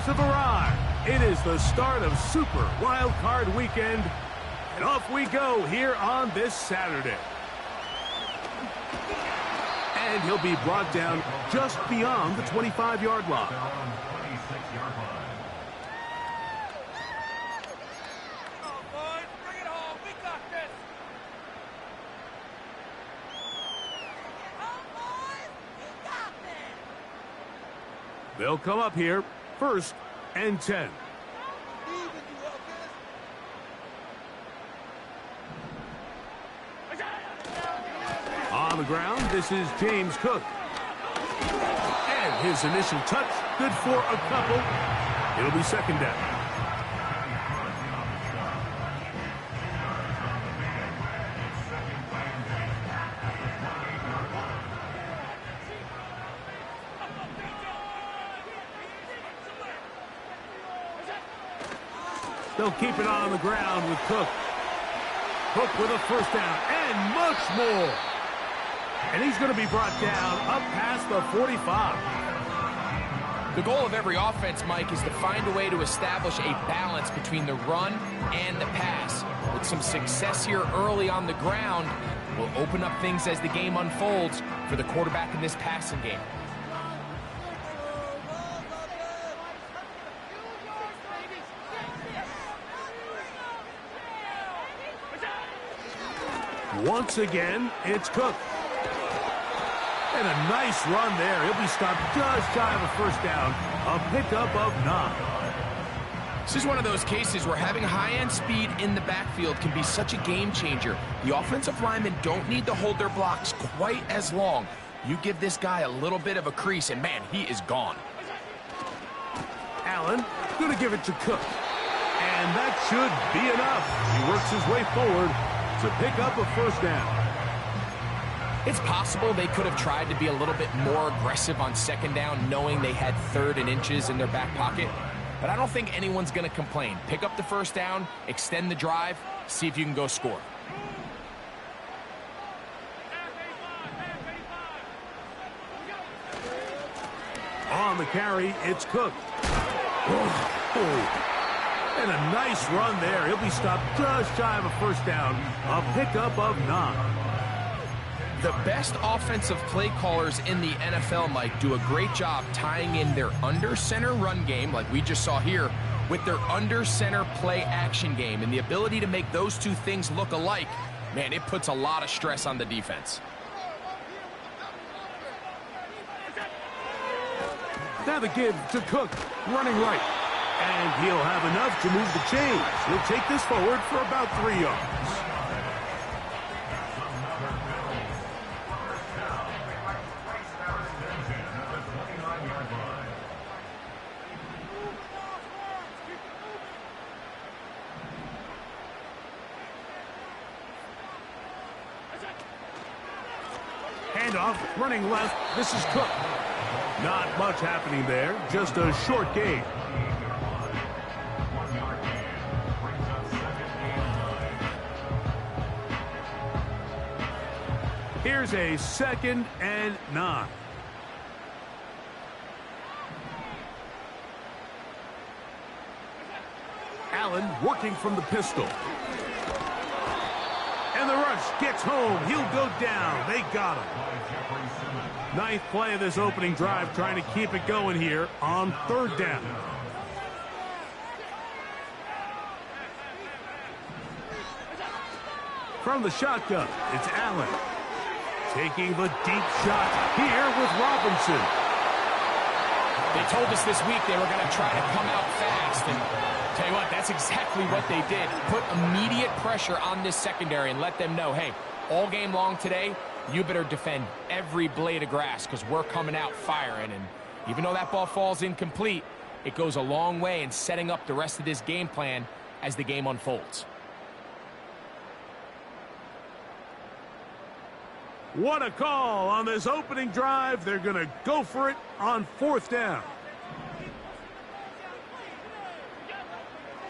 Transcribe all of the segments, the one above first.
have arrived. It is the start of Super Wild Card Weekend, and off we go here on this Saturday. And he'll be brought down just beyond the 25-yard line. They'll come up here, 1st and 10. On the ground, this is James Cook. And his initial touch, good for a couple. It'll be 2nd down. They'll keep it on the ground with Cook. Cook with a 1st down and much more. And he's going to be brought down up past the 45. The goal of every offense, Mike, is to find a way to establish a balance between the run and the pass. With some success here early on the ground, will open up things as the game unfolds for the quarterback in this passing game. Once again, it's Cook. And a nice run there. He'll be stopped just shy of a 1st down. A pickup of 9. This is one of those cases where having high-end speed in the backfield can be such a game changer. The offensive linemen don't need to hold their blocks quite as long. You give this guy a little bit of a crease, and man, he is gone. Allen going to give it to Cook. And that should be enough. He works his way forward to pick up a 1st down. It's possible they could have tried to be a little bit more aggressive on 2nd down, knowing they had 3rd and inches in their back pocket. But I don't think anyone's going to complain. Pick up the 1st down, extend the drive, see if you can go score. On the carry, it's Cook. And a nice run there. He'll be stopped just shy of a 1st down. A pickup of 9. The best offensive play callers in the NFL, Mike, do a great job tying in their under-center run game, like we just saw here, with their under-center play action game. And the ability to make those two things look alike, man, it puts a lot of stress on the defense. Now the give to Cook, running right. And he'll have enough to move the chains. He'll take this forward for about 3 yards. Handoff, running left. This is Cook. Not much happening there, just a short gain. Here's a 2nd and 9. Allen working from the pistol. And the rush gets home. He'll go down. They got him. 9th play of this opening drive, trying to keep it going here on 3rd down. From the shotgun, it's Allen. Taking the deep shot here with Robinson. They told us this week they were going to try to come out fast. And tell you what, that's exactly what they did. Put immediate pressure on this secondary and let them know, hey, all game long today, you better defend every blade of grass because we're coming out firing. And even though that ball falls incomplete, it goes a long way in setting up the rest of this game plan as the game unfolds. What a call on this opening drive. They're going to go for it on 4th down.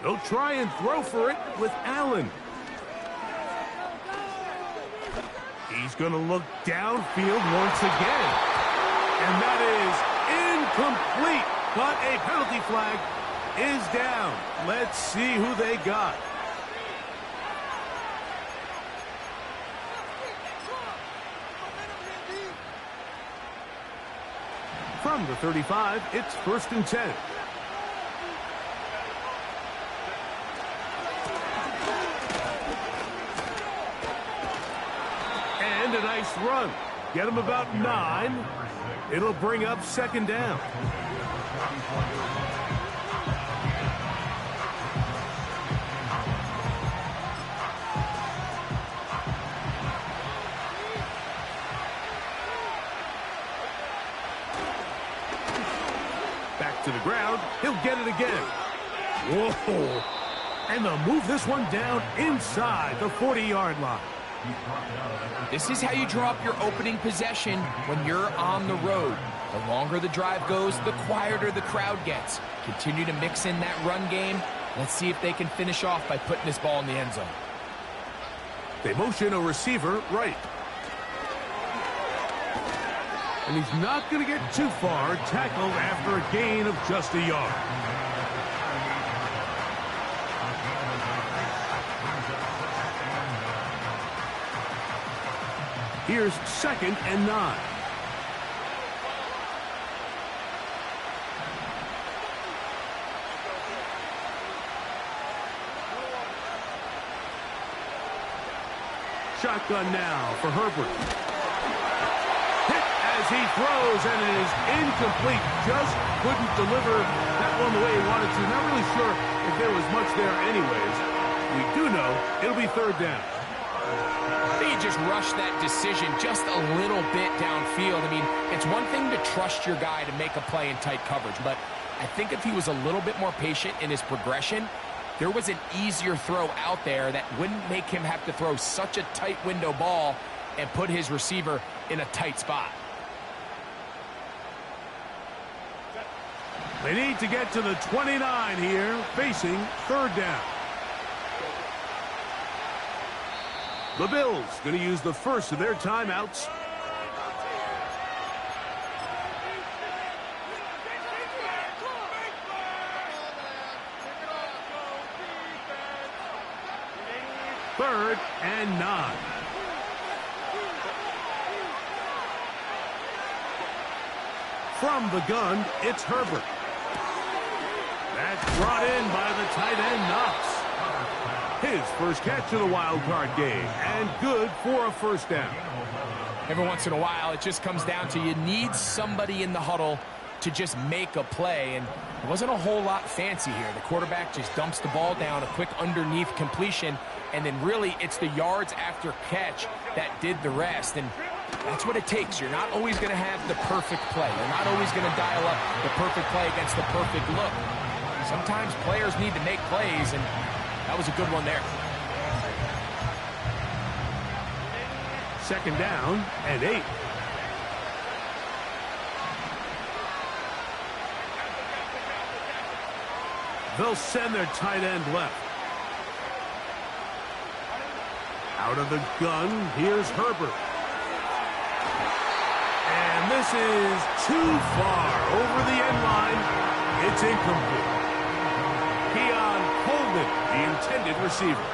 They'll try and throw for it with Allen. He's going to look downfield once again. And that is incomplete. But a penalty flag is down. Let's see who they got. From the 35, it's 1st and 10. And a nice run. Get him about 9. It'll bring up 2nd down. Back to the ground. He'll get it again. Whoa. And they'll move this one down inside the 40-yard line. This is how you draw up your opening possession when you're on the road. The longer the drive goes, the quieter the crowd gets. Continue to mix in that run game. Let's see if they can finish off by putting this ball in the end zone. They motion a receiver right. And he's not going to get too far, tackled after a gain of just a yard. Here's 2nd and 9. Shotgun now for Herbert. Hit as he throws, and it is incomplete. Just couldn't deliver that one the way he wanted to. Not really sure if there was much there anyways. We do know it'll be 3rd down. He just rushed that decision just a little bit downfield. I mean, it's one thing to trust your guy to make a play in tight coverage, but I think if he was a little bit more patient in his progression, there was an easier throw out there that wouldn't make him have to throw such a tight window ball and put his receiver in a tight spot. They need to get to the 29 here, facing 3rd down. The Bills going to use the first of their timeouts. Third and 9. From the gun, it's Herbert. That's brought in by the tight end Knox. His first catch of the wild card game, and good for a 1st down. Every once in a while, it just comes down to you need somebody in the huddle to just make a play, and it wasn't a whole lot fancy here. The quarterback just dumps the ball down, a quick underneath completion, and then really it's the yards after catch that did the rest, and that's what it takes. You're not always going to have the perfect play. You're not always going to dial up the perfect play against the perfect look. Sometimes players need to make plays, and that was a good one there. 2nd down and 8. They'll send their tight end left. Out of the gun, here's Herbert. And this is too far over the end line. It's incomplete. Keon Coleman, the intended receiver.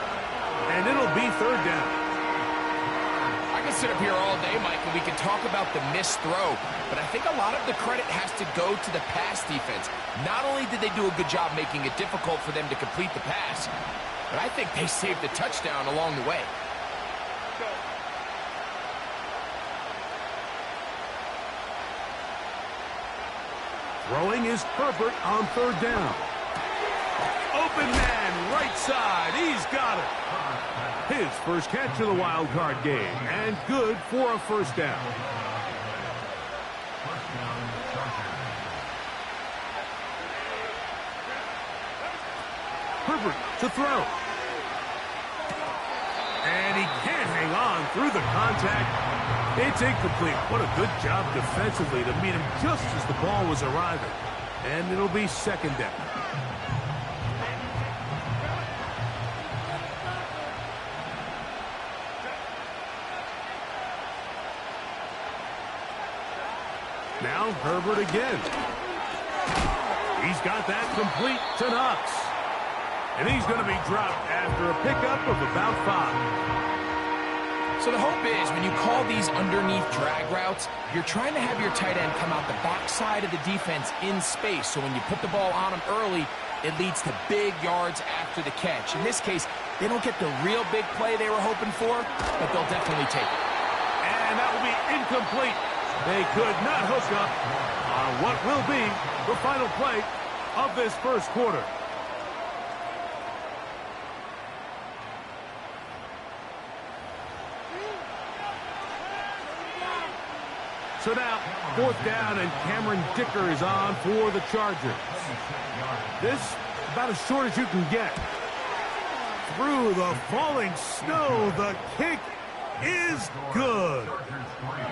And it'll be 3rd down. I can sit up here all day, Mike, and we can talk about the missed throw, but I think a lot of the credit has to go to the pass defense. Not only did they do a good job making it difficult for them to complete the pass, but I think they saved the touchdown along the way. Throwing is Herbert on 3rd down. Open man, right side. He's got it. His first catch of the wild card game, and good for a 1st down. Herbert to throw. And he can't hang on through the contact. It's incomplete. What a good job defensively to meet him just as the ball was arriving. And it'll be 2nd down. Now Herbert again. He's got that complete to Knox. And he's going to be dropped after a pickup of about 5. So the hope is when you call these underneath drag routes, you're trying to have your tight end come out the backside of the defense in space. So when you put the ball on him early, it leads to big yards after the catch. In this case, they don't get the real big play they were hoping for, but they'll definitely take it. And that will be incomplete. They could not hook up on what will be the final play of this first quarter. So now, 4th down, and Cameron Dicker is on for the Chargers. This, about as short as you can get. Through the falling snow, the kick is good.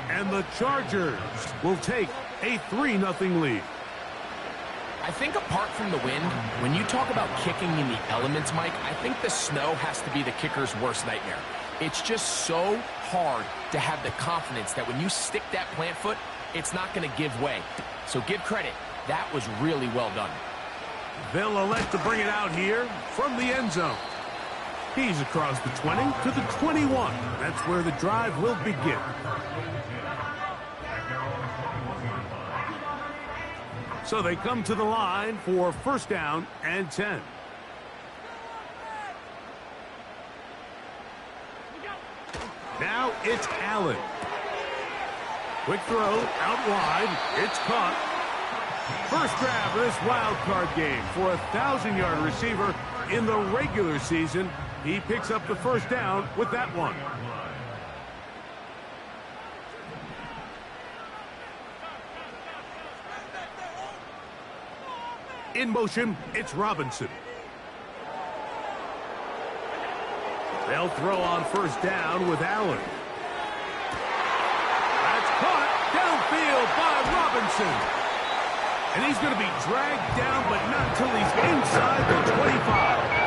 And the Chargers will take a 3-0 lead. I think apart from the wind, when you talk about kicking in the elements, Mike, I think the snow has to be the kicker's worst nightmare. It's just so hard to have the confidence that when you stick that plant foot, it's not going to give way. So give credit. That was really well done. They'll elect to bring it out here from the end zone. He's across the 20 to the 21. That's where the drive will begin. So they come to the line for 1st down and 10. Now it's Allen. Quick throw out wide. It's caught. First grab of this wild card game for a 1,000-yard receiver in the regular season. He picks up the 1st down with that one. In motion, it's Robinson. They'll throw on 1st down with Allen. That's caught downfield by Robinson. And he's going to be dragged down, but not until he's inside the 25.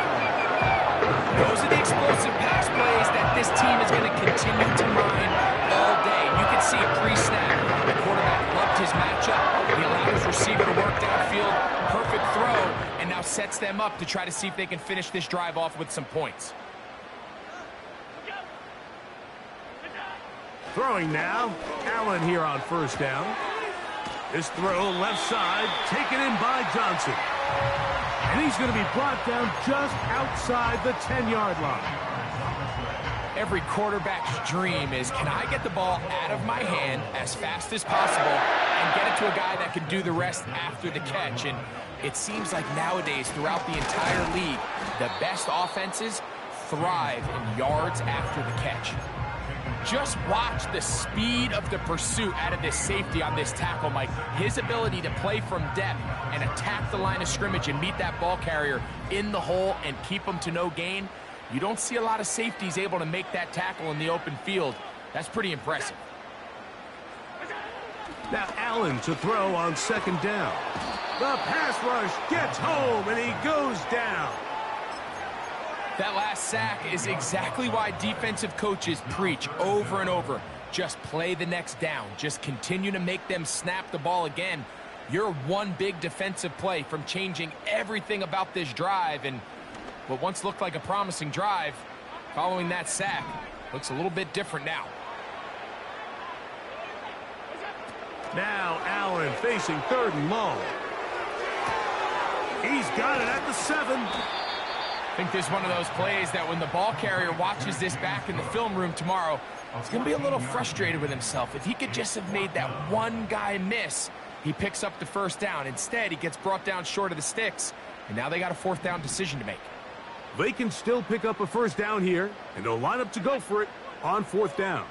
Those are the explosive pass plays that this team is going to continue to mine all day. You can see it pre-snap. The quarterback loved his matchup. He allowed his receiver to work downfield. Perfect throw, and now sets them up to try to see if they can finish this drive off with some points. Throwing now, Allen here on 1st down. This throw left side, taken in by Johnson. And he's going to be brought down just outside the 10-yard line. Every quarterback's dream is, can I get the ball out of my hand as fast as possible and get it to a guy that can do the rest after the catch? And it seems like nowadays, throughout the entire league, the best offenses thrive in yards after the catch. Just watch the speed of the pursuit out of this safety on this tackle, Mike. His ability to play from depth and attack the line of scrimmage and meet that ball carrier in the hole and keep him to no gain. You don't see a lot of safeties able to make that tackle in the open field. That's pretty impressive. Now Allen to throw on 2nd down. The pass rush gets home, and he goes down. That last sack is exactly why defensive coaches preach over and over. Just play the next down. Just continue to make them snap the ball again. You're one big defensive play from changing everything about this drive, and what once looked like a promising drive, following that sack, looks a little bit different now. Now Allen facing 3rd and long. He's got it at the 7. I think this is one of those plays that when the ball carrier watches this back in the film room tomorrow, he's going to be a little frustrated with himself. If he could just have made that one guy miss, he picks up the 1st down. Instead, he gets brought down short of the sticks, and now they got a 4th down decision to make. They can still pick up a 1st down here, and they'll line up to go for it on 4th down.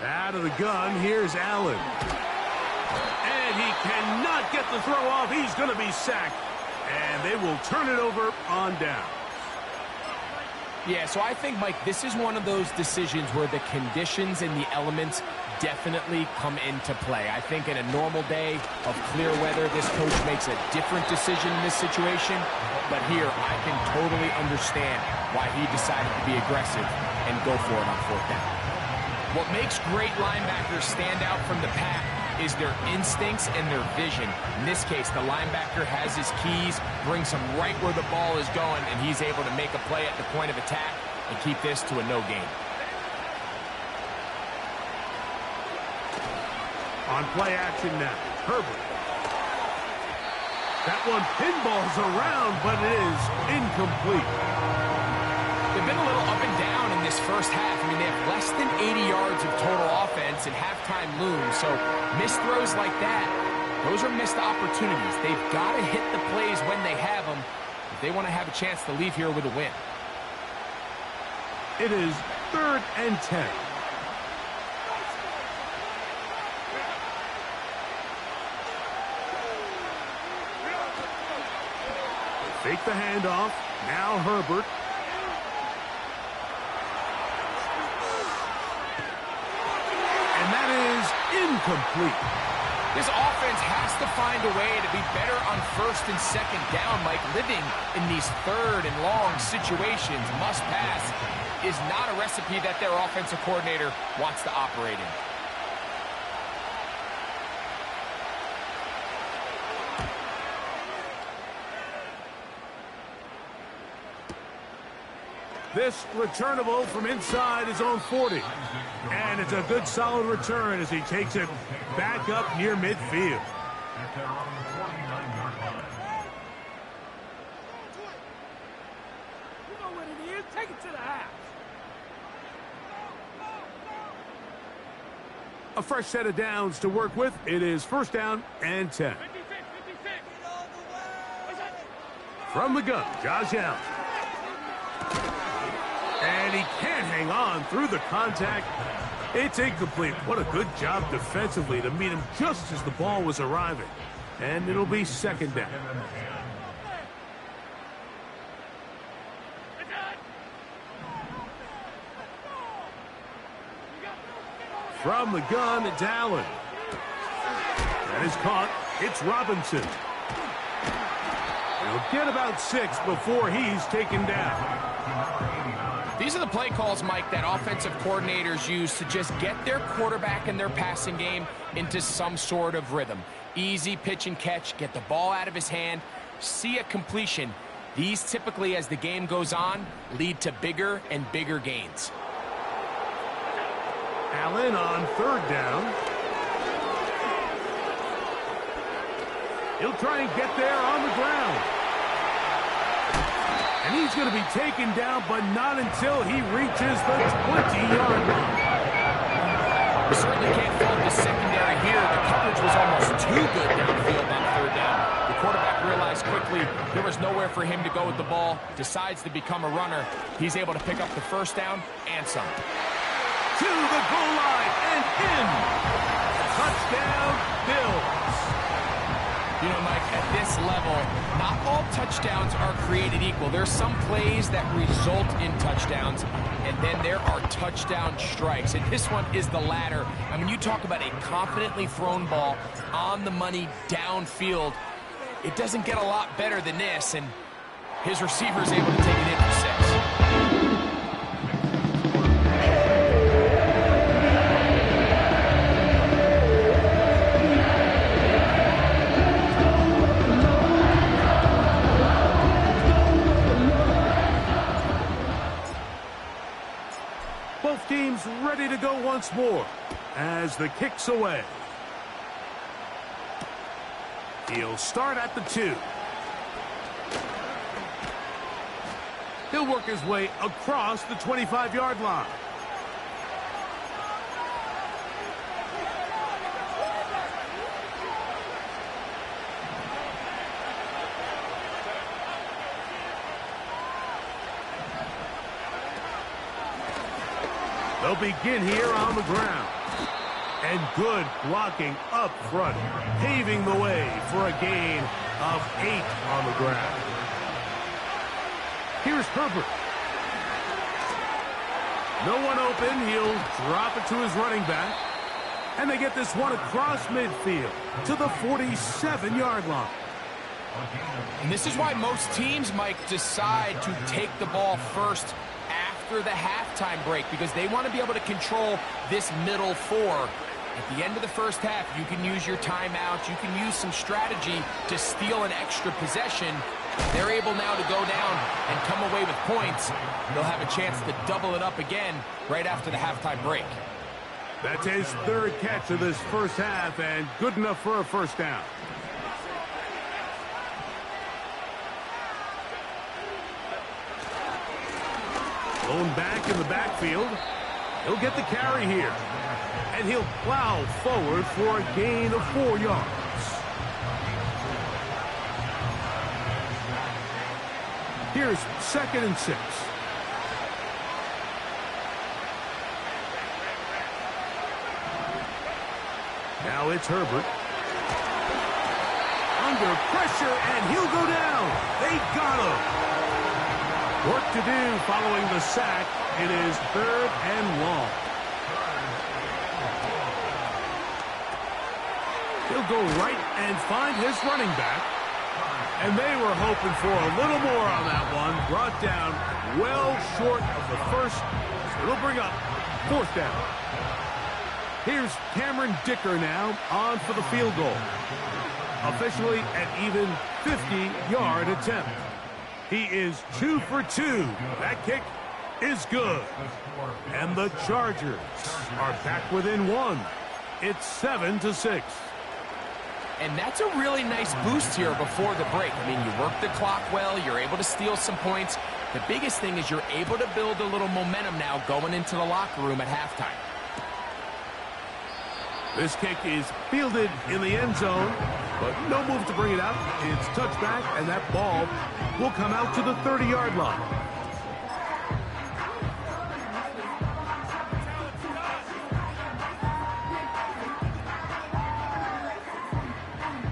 Out of the gun, here's Allen. And he cannot get the throw off. He's going to be sacked. And they will turn it over on down. Yeah, so I think, Mike, this is one of those decisions where the conditions and the elements definitely come into play. I think in a normal day of clear weather, this coach makes a different decision in this situation. But here, I can totally understand why he decided to be aggressive and go for it on 4th down. What makes great linebackers stand out from the pack is their instincts and their vision. In this case, the linebacker has his keys, brings him right where the ball is going, and he's able to make a play at the point of attack and keep this to a no gain. On play action now, Herbert. That one pinballs around, but it is incomplete. They've been a little up and down in this first half. I mean, they have less than 80 yards of total offense and halftime looms. So missed throws like that, those are missed opportunities. They've got to hit the plays when they have them if they want to have a chance to leave here with a win. It is 3rd and 10. Fake the handoff. Now Herbert. And that is incomplete. This offense has to find a way to be better on 1st and 2nd down. Like, living in these 3rd and long situations, must pass, is not a recipe that their offensive coordinator wants to operate in. This returnable from inside his own 40. And it's a good solid return as he takes it back up near midfield. Take it to the house. A fresh set of downs to work with. It is 1st down and 10. From the gun, Josh Allen. And he can't hang on through the contact. It's incomplete. What a good job defensively to meet him just as the ball was arriving. And it'll be 2nd down. From the gun, it's Allen. That is caught. It's Robinson. He'll get about 6 before he's taken down. These are the play calls, Mike, that offensive coordinators use to just get their quarterback and their passing game into some sort of rhythm. Easy pitch and catch, get the ball out of his hand, see a completion. These typically, as the game goes on, lead to bigger and bigger gains. Allen on 3rd down. He'll try and get there on the ground. And he's going to be taken down, but not until he reaches the 20-yard line. We certainly can't fault the secondary here. The coverage was almost too good downfield on 3rd down. The quarterback realized quickly there was nowhere for him to go with the ball, decides to become a runner. He's able to pick up the 1st down and some. To the goal line and in. Touchdown, Bills. You know, Mike, at this level, not all touchdowns are created equal. There's some plays that result in touchdowns, and then there are touchdown strikes. And this one is the latter. I mean, you talk about a confidently thrown ball on the money downfield. It doesn't get a lot better than this, and his receiver is able to take it in for 6. Both teams ready to go once more as the kick's away. He'll start at the 2. He'll work his way across the 25-yard line. They'll begin here on the ground. And good blocking up front, paving the way for a gain of 8 on the ground. Here's Herbert. No one open. He'll drop it to his running back. And they get this one across midfield to the 47-yard line. And this is why most teams, Mike, decide to take the ball first after the halftime break, because they want to be able to control this middle 4. At the end of the first half, you can use your timeout. You can use some strategy to steal an extra possession. They're able now to go down and come away with points. They'll have a chance to double it up again right after the halftime break. That's his third catch of this first half, and good enough for a first down. Going back in the backfield. He'll get the carry here. And he'll plow forward for a gain of 4 yards. Here's 2nd and 6. Now it's Herbert. Under pressure, and he'll go down. They got him. Work to do following the sack. It is 3rd and long. He'll go right and find his running back. And they were hoping for a little more on that one. Brought down well short of the first. So it'll bring up 4th down. Here's Cameron Dicker now on for the field goal. Officially an even 50-yard attempt. He is 2 for 2. That kick is good. And the Chargers are back within 1. It's 7-6. And that's a really nice boost here before the break. I mean, you work the clock well. You're able to steal some points. The biggest thing is you're able to build a little momentum now going into the locker room at halftime. This kick is fielded in the end zone, but no move to bring it out. It's touchback, and that ball will come out to the 30-yard line.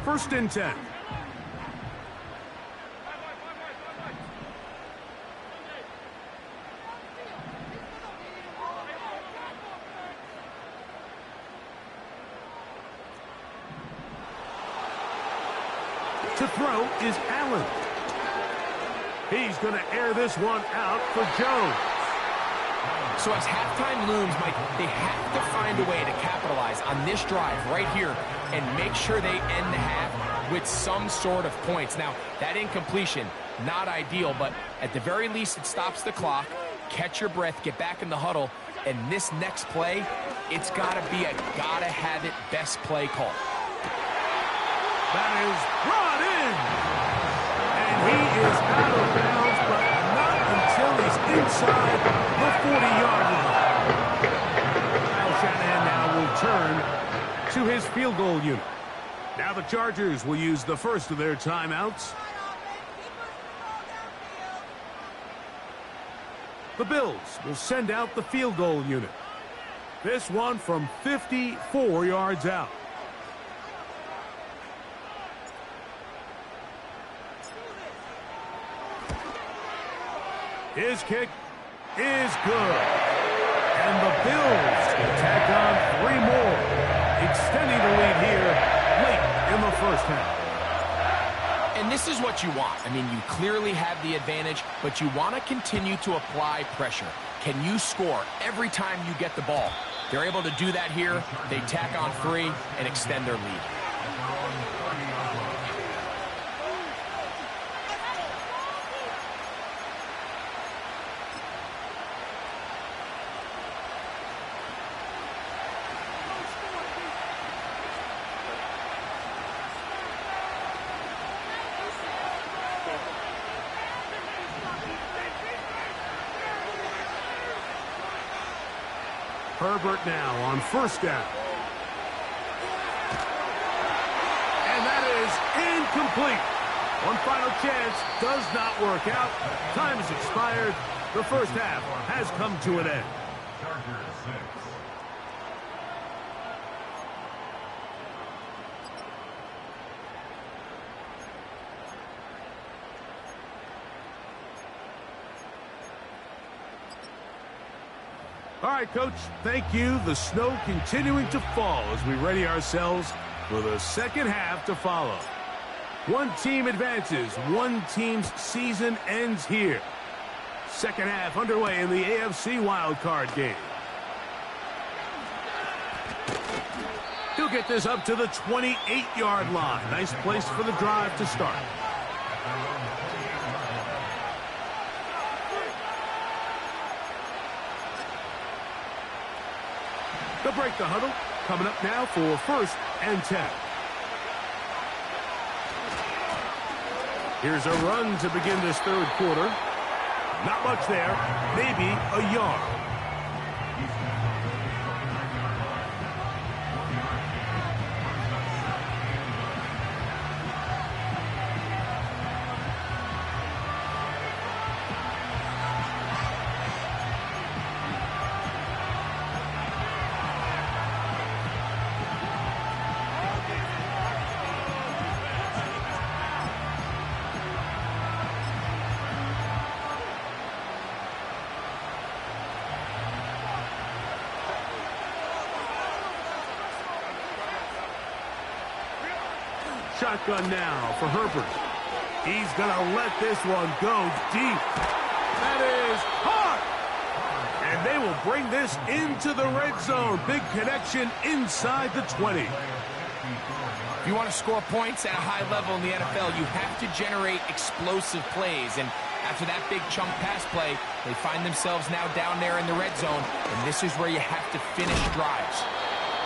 First and 10. To throw is Allen. He's going to air this one out for Jones. So as halftime looms, Mike, they have to find a way to capitalize on this drive right here and make sure they end the half with some sort of points. Now, that incompletion, not ideal, but at the very least it stops the clock. Catch your breath, get back in the huddle, and this next play, it's got to be a gotta-have-it best play call. That is brought in. And he is out of bounds, but not until he's inside the 40-yard line. Kyle Shanahan now will turn to his field goal unit. Now the Chargers will use the first of their timeouts. The Bills will send out the field goal unit. This one from 54 yards out. His kick is good. And the Bills will tack on 3 more, extending the lead here late in the first half. And this is what you want. I mean, you clearly have the advantage, but you want to continue to apply pressure. Can you score every time you get the ball? They're able to do that here. They tack on 3 and extend their lead. Herbert now on first down. And that is incomplete. One final chance does not work out. Time has expired. The first half has come to an end. All right, Coach, thank you. The snow continuing to fall as we ready ourselves for the second half to follow. One team advances. One team's season ends here. Second half underway in the AFC wildcard game. He'll get this up to the 28-yard line. Nice place for the drive to start. They'll break the huddle. Coming up now for 1st and 10. Here's a run to begin this third quarter. Not much there. Maybe a yard. Shotgun now for Herbert. He's going to let this one go deep. That is hard. And they will bring this into the red zone. Big connection inside the 20. If you want to score points at a high level in the NFL, you have to generate explosive plays. And after that big chunk pass play, they find themselves now down there in the red zone. And this is where you have to finish drives.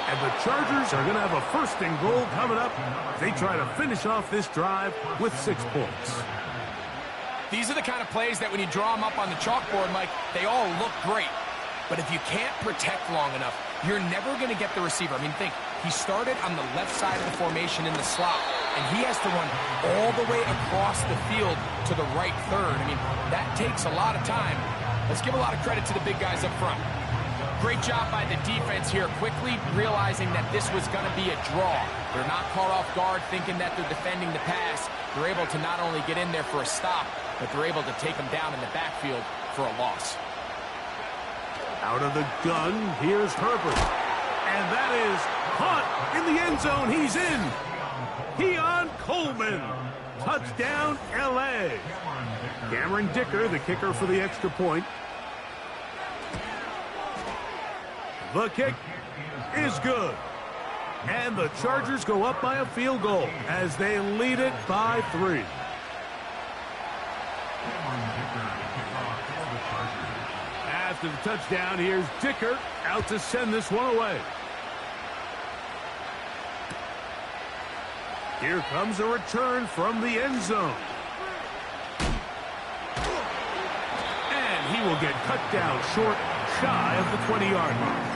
And the Chargers are going to have a 1st and goal coming up. They try to finish off this drive with 6 points. These are the kind of plays that when you draw them up on the chalkboard, Mike, they all look great. But if you can't protect long enough, you're never going to get the receiver. I mean, think, he started on the left side of the formation in the slot, and he has to run all the way across the field to the right third. I mean, that takes a lot of time. Let's give a lot of credit to the big guys up front. Great job by the defense here, quickly realizing that this was going to be a draw. They're not caught off guard thinking that they're defending the pass. They're able to not only get in there for a stop, but they're able to take them down in the backfield for a loss. Out of the gun, here's Herbert. And that is caught in the end zone. He's in. Keon Coleman. Touchdown, L.A. Cameron Dicker, the kicker for the extra point. The kick is good. And the Chargers go up by a field goal as they lead it by 3. After the touchdown, here's Dicker out to send this one away. Here comes a return from the end zone. And he will get cut down short, shy of the 20-yard line.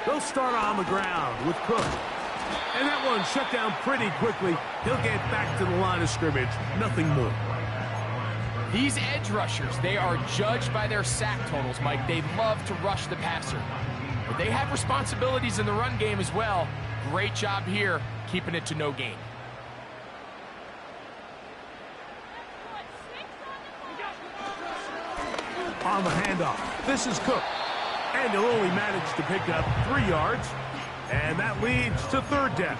They'll start on the ground with Cook. And that one shut down pretty quickly. He'll get back to the line of scrimmage. Nothing more. These edge rushers, they are judged by their sack totals, Mike. They love to rush the passer. But they have responsibilities in the run game as well. Great job here, keeping it to no gain. On the handoff, this is Cook. And he'll only manage to pick up 3 yards. And that leads to third down.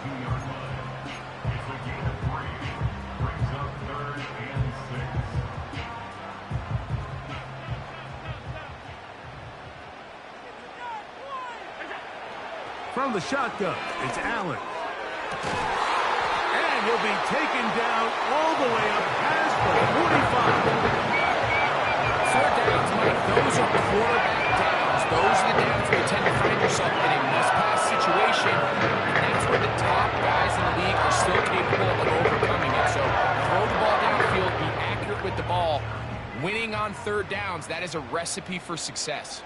From the shotgun, it's Allen. And he'll be taken down all the way up past the 45. 4 downs, Mike. Those are quarterback downs. Those are the downs where you tend to find yourself in a must-pass situation. And that's where the top guys in the league are still capable of overcoming it. So throw the ball downfield, be accurate with the ball. Winning on third downs, that is a recipe for success.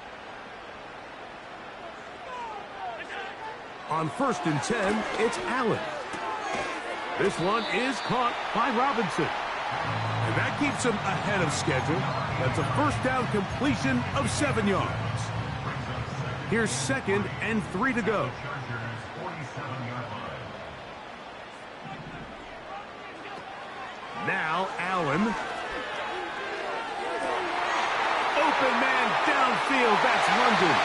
On 1st and 10, it's Allen. This one is caught by Robinson. And that keeps him ahead of schedule. That's a first down completion of 7 yards. Here's 2nd and 3 to go. Now Allen. field. That's London.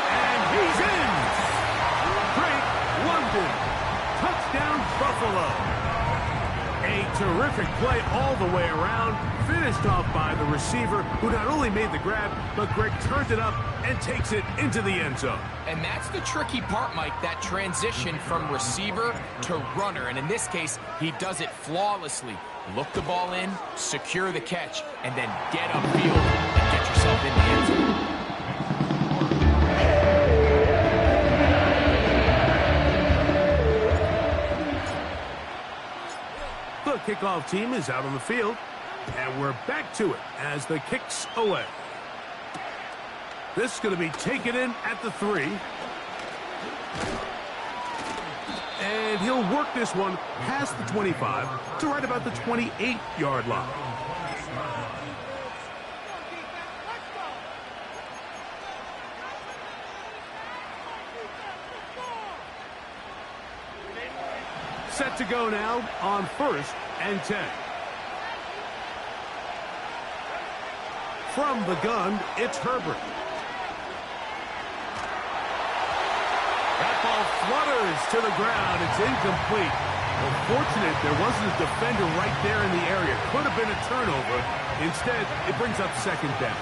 And he's in. Drake London. Touchdown, Buffalo. A terrific play all the way around, finished off by the receiver, who not only made the grab, but Greg turned it up and takes it into the end zone. And that's the tricky part, Mike, that transition from receiver to runner. And in this case, he does it flawlessly. Look the ball in, secure the catch, and then get upfield and get yourself in the end zone. The kickoff team is out on the field, and we're back to it as the kick's away. This is going to be taken in at the 3. And he'll work this one past the 25 to right about the 28-yard line. Set to go now on 1st and 10. From the gun, it's Herbert. That ball flutters to the ground. It's incomplete. Well, fortunate there wasn't a defender right there in the area. Could have been a turnover. Instead, it brings up 2nd down.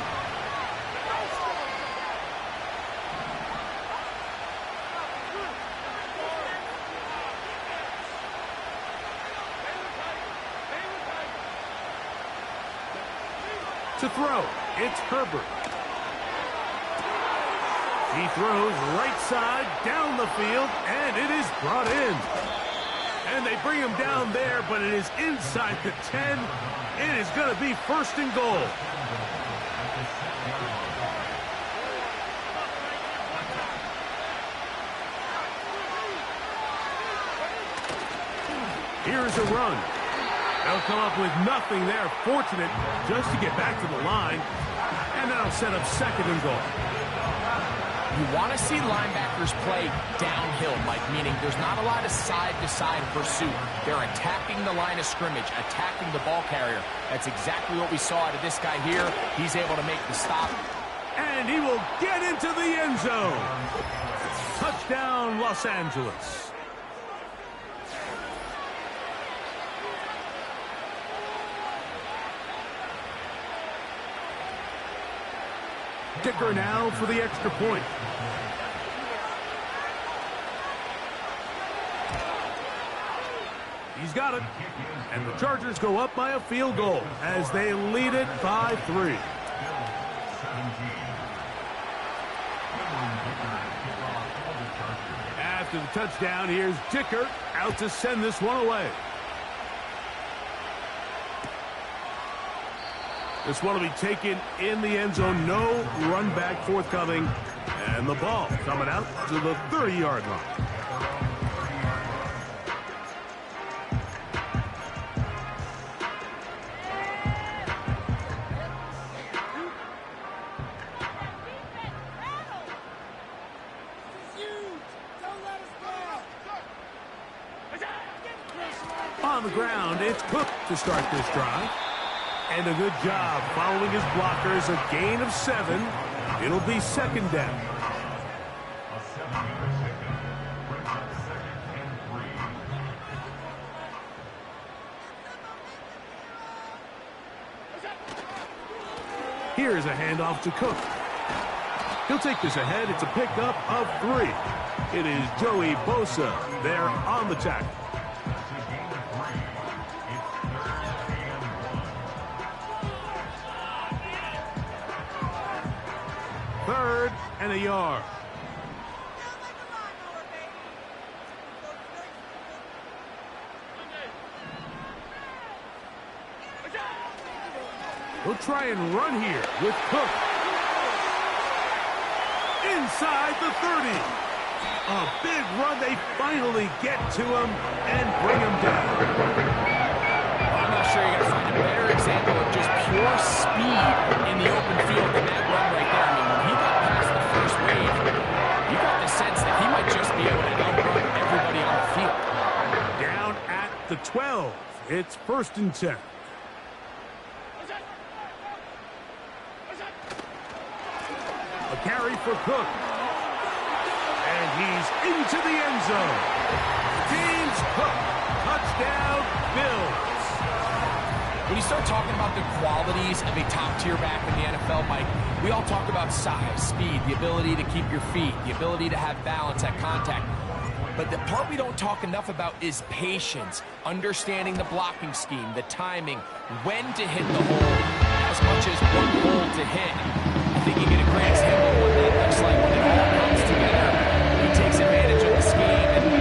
To throw, it's Herbert. He throws right side down the field, and it is brought in. And they bring him down there, but it is inside the 10. It is going to be 1st and goal. Here's a run. They'll come up with nothing there. Fortunate just to get back to the line. And that'll set up 2nd and goal. You want to see linebackers play downhill, Mike, meaning there's not a lot of side-to-side pursuit. They're attacking the line of scrimmage, attacking the ball carrier. That's exactly what we saw out of this guy here. He's able to make the stop. And he will get into the end zone. Touchdown, Los Angeles. Kicker now for the extra point. He's got it. And the Chargers go up by a field goal as they lead it by 3. After the touchdown, here's Dicker out to send this one away. This one will be taken in the end zone. No run back forthcoming. And the ball coming out to the 30-yard line. On the ground, it's Cook to start this drive. And a good job following his blockers, a gain of 7. It'll be 2nd down. Here's a handoff to Cook. He'll take this ahead. It's a pickup of 3. It is Joey Bosa there on the tackle. Third and a yard. We'll try and run here with Cook. Inside the 30. A big run. They finally get to him and bring him down. I'm not sure you're going to find a better example of just pure speed in the open field than that run right there. I mean, when he got past the first wave, you got the sense that he might just be able to outrun everybody on the field. Down at the 12. It's 1st and 10. A carry for Cook. And he's into the end zone. James Cook. Touchdown, Bills. When you start talking about the qualities of a top-tier back in the NFL, Mike, we all talk about size, speed, the ability to keep your feet, the ability to have balance at contact. But the part we don't talk enough about is patience, understanding the blocking scheme, the timing, when to hit the hole, as much as what hole to hit. I think you get a great example of what that looks like when it all comes together. He takes advantage of the scheme, and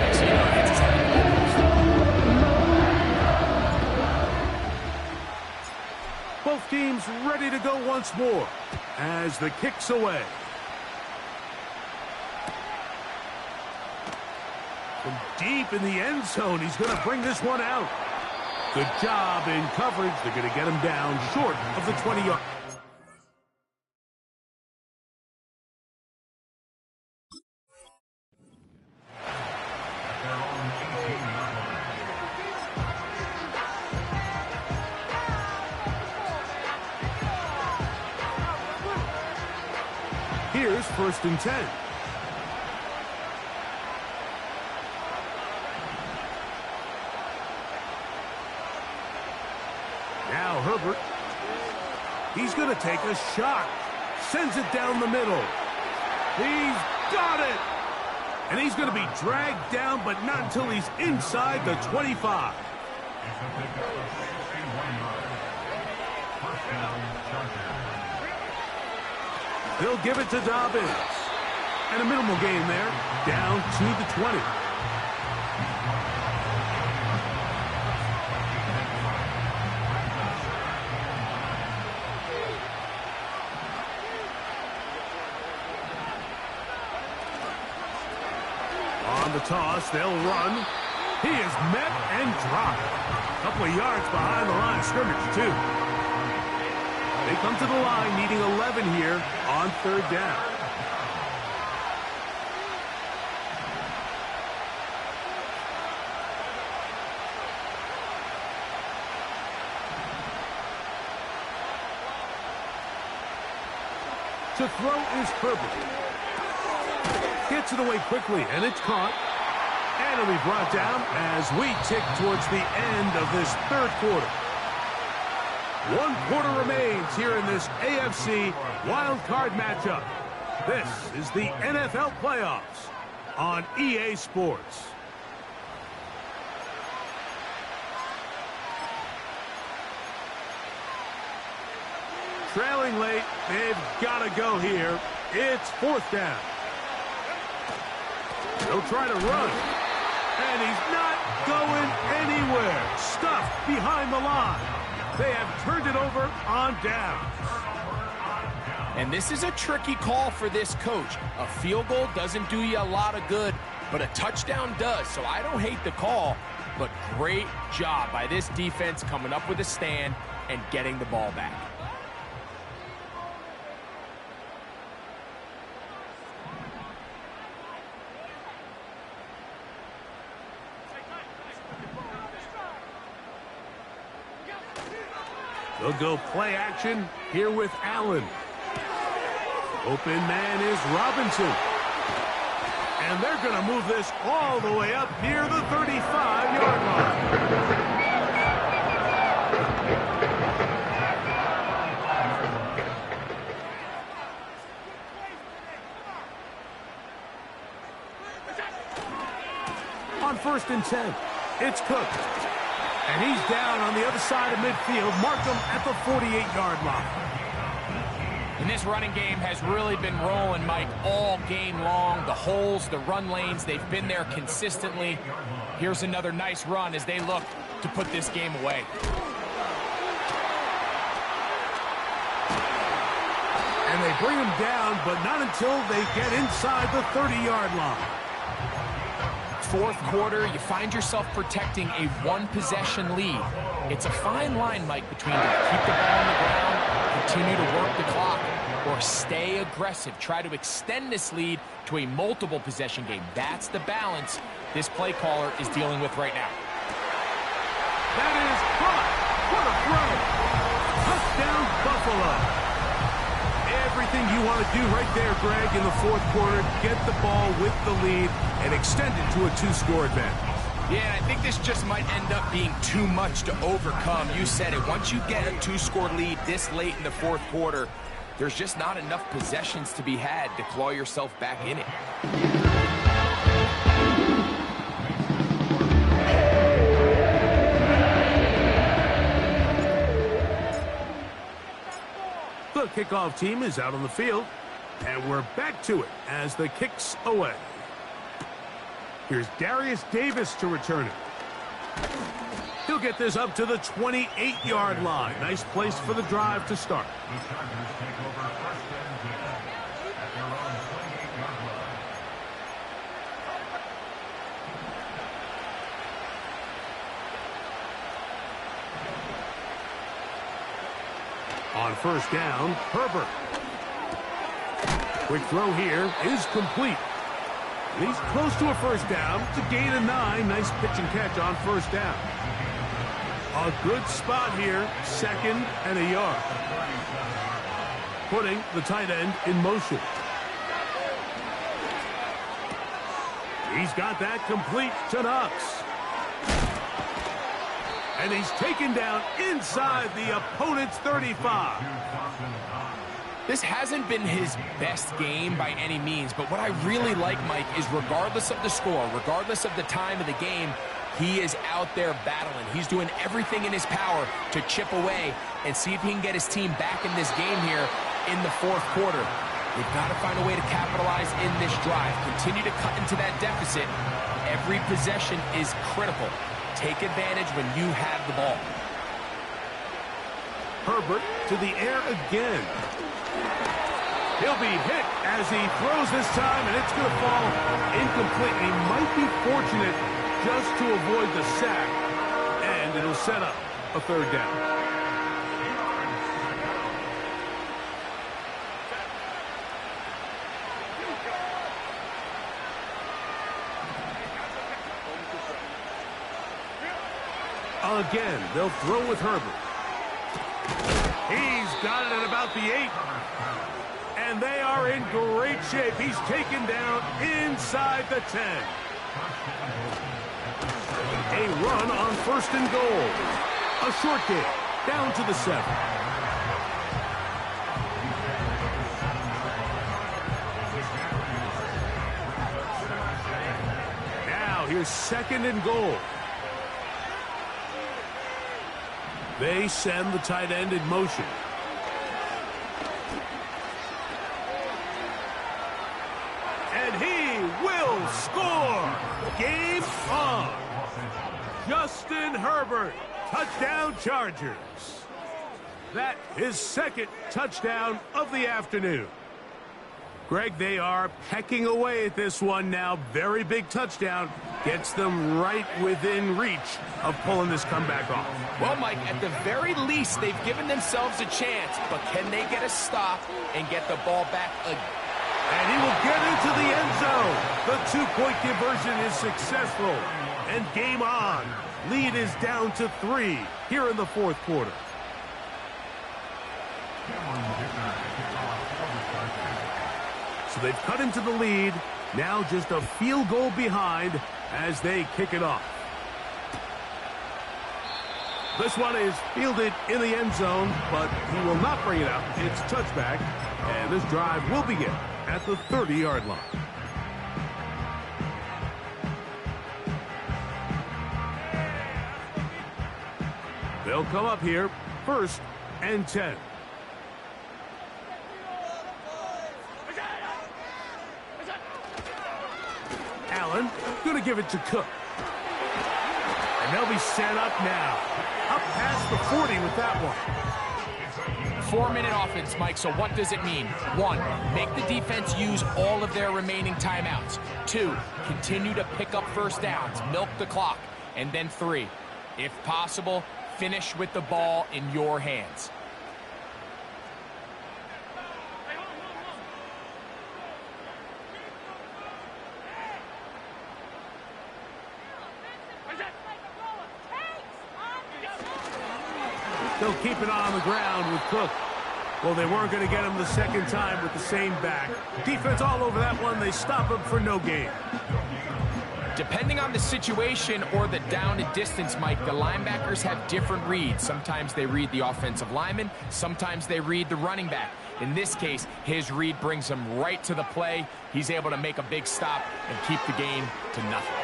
next thing you know, hits his head in the goalpost. Both teams ready to go once more as the kick's away. From deep in the end zone, he's going to bring this one out. Good job in coverage. They're going to get him down short of the 20-yard. Here's 1st and 10. Now Herbert. He's going to take a shot. Sends it down the middle. He's got it. And he's going to be dragged down, but not until he's inside the 25. He'll give it to Dobbins. And a minimal gain there, down to the 20. On the toss, they'll run. He is met and dropped. A couple of yards behind the line of scrimmage, too. They come to the line needing 11 here on 3rd down. To throw is Herbert. Gets it away quickly, and it's caught. And it'll be brought down as we tick towards the end of this 3rd quarter. 1 quarter remains here in this AFC wild card matchup. This is the NFL playoffs on EA Sports. Trailing late, they've got to go here. It's 4th down. He'll try to run. And he's not going anywhere. Stuffed behind the line. They have turned it over on downs. And this is a tricky call for this coach. A field goal doesn't do you a lot of good, but a touchdown does. So I don't hate the call, but great job by this defense coming up with a stand and getting the ball back. They'll go play action here with Allen. Open man is Robinson. And they're going to move this all the way up near the 35-yard line. On 1st and 10, it's Cook. And he's down on the other side of midfield. Mark him at the 48-yard line. And this running game has really been rolling, Mike, all game long. The holes, the run lanes, they've been there consistently. Here's another nice run as they look to put this game away. And they bring him down, but not until they get inside the 30-yard line. 4th quarter, you find yourself protecting a 1-possession lead. It's a fine line, Mike, between keep the ball on the ground, continue to work the clock, or stay aggressive. Try to extend this lead to a multiple possession game. That's the balance this play caller is dealing with right now. That is caught. What a throw. Touchdown, Buffalo. If Everything you want to do right there, Greg, in the fourth quarter, get the ball with the lead and extend it to a 2-score advantage. Yeah, I think this just might end up being too much to overcome. You said it. Once you get a 2-score lead this late in the fourth quarter, there's just not enough possessions to be had to claw yourself back in it. The kickoff team is out on the field, and we're back to it as the kick's away. Here's Darius Davis to return it. He'll get this up to the 28-yard line. Nice place for the drive to start. On first down, Herbert. Quick throw here is complete. He's close to a first down. It's a gain of 9. Nice pitch and catch on first down. A good spot here, 2nd and a yard. Putting the tight end in motion. He's got that complete to Knox. And he's taken down inside the opponent's 35. This hasn't been his best game by any means, but what I really like, Mike, is regardless of the score, regardless of the time of the game, he is out there battling. He's doing everything in his power to chip away and see if he can get his team back in this game here in the fourth quarter. They've got to find a way to capitalize in this drive. Continue to cut into that deficit. Every possession is critical. Take advantage when you have the ball. Herbert to the air again. He'll be hit as he throws this time, and it's going to fall incomplete. He might be fortunate just to avoid the sack, and it'll set up a third down. Again, they'll throw with Herbert. He's got it at about the 8. And they are in great shape. He's taken down inside the 10. A run on 1st and goal. A short gain down to the 7. Now here's 2nd and goal. They send the tight end in motion. And he will score. Game on. Justin Herbert, touchdown Chargers. That is 2nd touchdown of the afternoon. Greg, they are pecking away at this one now. Very big touchdown. Gets them right within reach of pulling this comeback off. Well, Mike, at the very least, they've given themselves a chance, but can they get a stop and get the ball back again? And he will get into the end zone. The 2-point conversion is successful. And game on. Lead is down to 3 here in the fourth quarter. So they've cut into the lead. Now just a field goal behind as they kick it off. This one is fielded in the end zone, but he will not bring it out. It's touchback, and this drive will begin at the 30-yard line. They'll come up here, 1st and 10. Allen going to give it to Cook. And they'll be set up now. Up past the 40 with that one. 4-minute offense, Mike, so what does it mean? 1, make the defense use all of their remaining timeouts. 2, continue to pick up first downs, milk the clock. And then 3, if possible, finish with the ball in your hands. They'll keep it on the ground with Cook. Well, they weren't going to get him the second time with the same back. Defense all over that one. They stop him for no gain. Depending on the situation or the down and distance, Mike, the linebackers have different reads. Sometimes they read the offensive lineman. Sometimes they read the running back. In this case, his read brings him right to the play. He's able to make a big stop and keep the gain to nothing.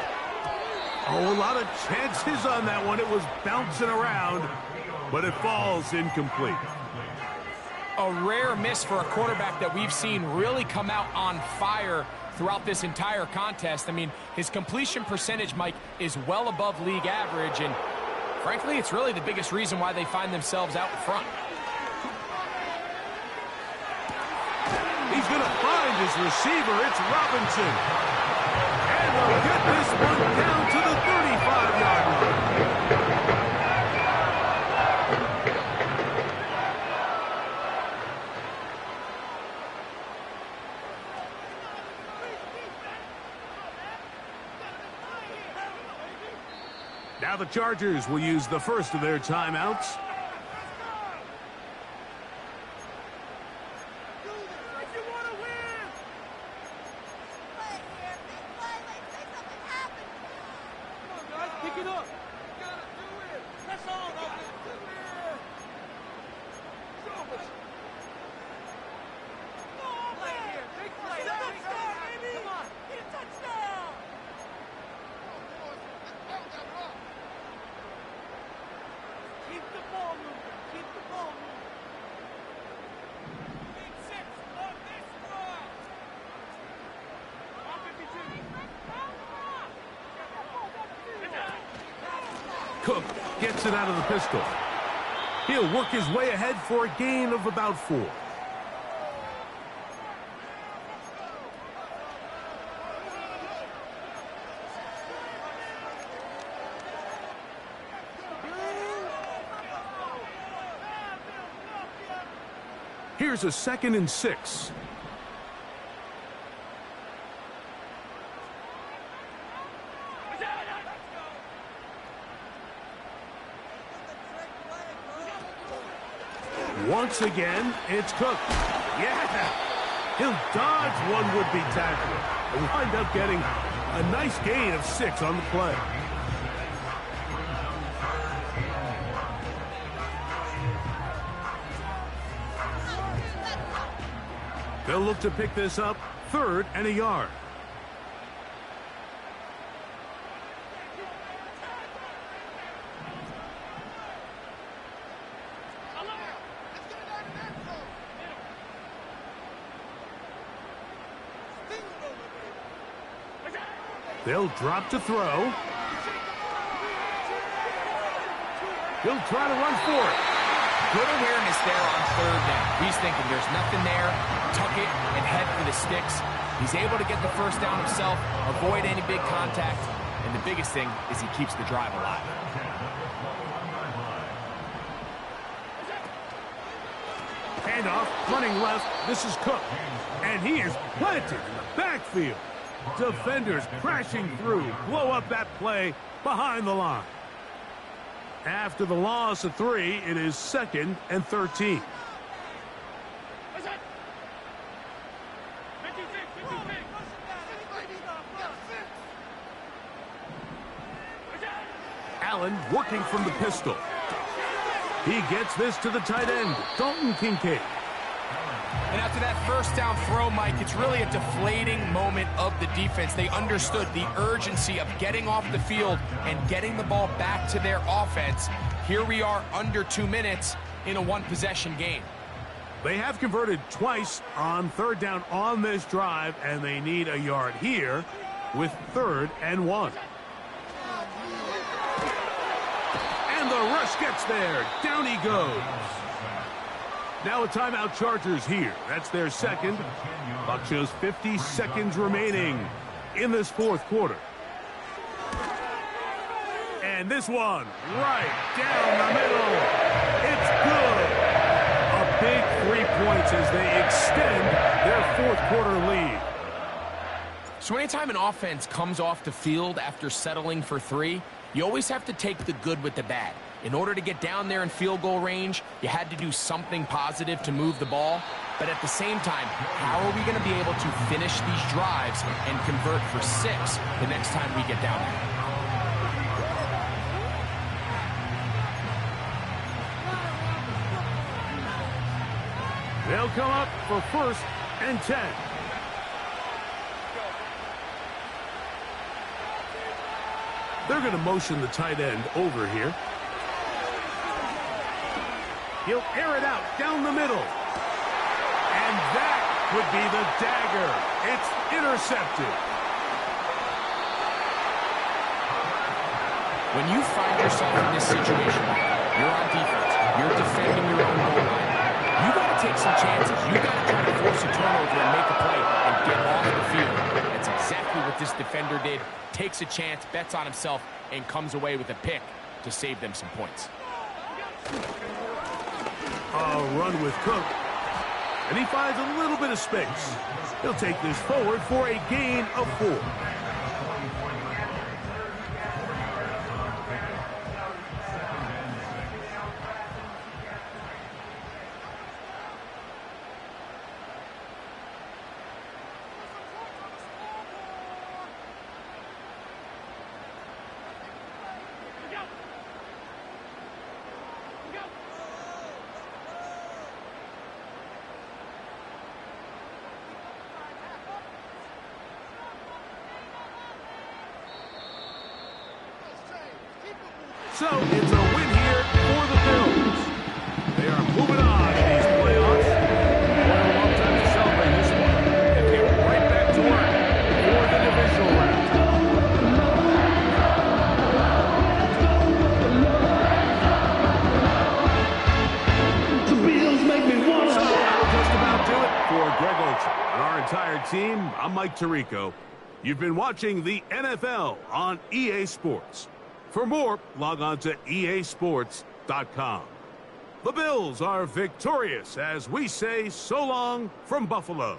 Oh, a lot of chances on that one. It was bouncing around, but it falls incomplete. A rare miss for a quarterback that we've seen really come out on fire throughout this entire contest. I mean, his completion percentage, Mike, is well above league average, and frankly, it's really the biggest reason why they find themselves out in front. He's going to find his receiver. It's Robinson. And they'll get this one down to the 35-yard line. Now the Chargers will use the first of their timeouts. Cook gets it out of the pistol. He'll work his way ahead for a gain of about 4. Here's a 2nd and 6. Once again, it's Cook. Yeah! He'll dodge one would-be tackler and wind up getting a nice gain of 6 on the play. They'll look to pick this up, 3rd and a yard. They'll drop to throw. He'll try to run for it. Good awareness there on 3rd down. He's thinking there's nothing there. Tuck it and head for the sticks. He's able to get the first down himself, avoid any big contact, and the biggest thing is he keeps the drive alive. Handoff, running left. This is Cook. And he is planted in the backfield. Defenders crashing through, blow up that play behind the line. After the loss of 3, it is 2nd and 13. Allen working from the pistol. He gets this to the tight end, Dalton Kincaid. And after that first down throw, Mike, it's really a deflating moment of the defense. They understood the urgency of getting off the field and getting the ball back to their offense. Here we are under 2 minutes in a one-possession game. They have converted twice on 3rd down on this drive, and they need a yard here with 3rd and 1. And the rush gets there. Down he goes. Now a timeout, Chargers here. That's their 2nd. Clock shows 50 seconds remaining in this 4th quarter. And this one right down the middle. It's good. A big 3 points as they extend their 4th quarter lead. So anytime an offense comes off the field after settling for 3, you always have to take the good with the bad. In order to get down there in field goal range, you had to do something positive to move the ball. But at the same time, how are we going to be able to finish these drives and convert for 6 the next time we get down there? They'll come up for 1st and 10. They're going to motion the tight end over here. He'll air it out down the middle. And that would be the dagger. It's intercepted. When you find yourself in this situation, you're on defense, you're defending your own goal line, you got to take some chances. You got to try to force a turnover and make a play and get off the field. That's exactly what this defender did. Takes a chance, bets on himself, and comes away with a pick to save them some points. A run with Cook. And he finds a little bit of space. He'll take this forward for a gain of 4. So it's a win here for the Bills. They are moving on in these playoffs. What a long time to celebrate this one. And get right back to work for the divisional round. The Bills make me want So that'll just about do it for Greg Olsen and our entire team. I'm Mike Tirico. You've been watching the NFL on EA Sports. For more, log on to easports.com. The Bills are victorious as we say so long from Buffalo.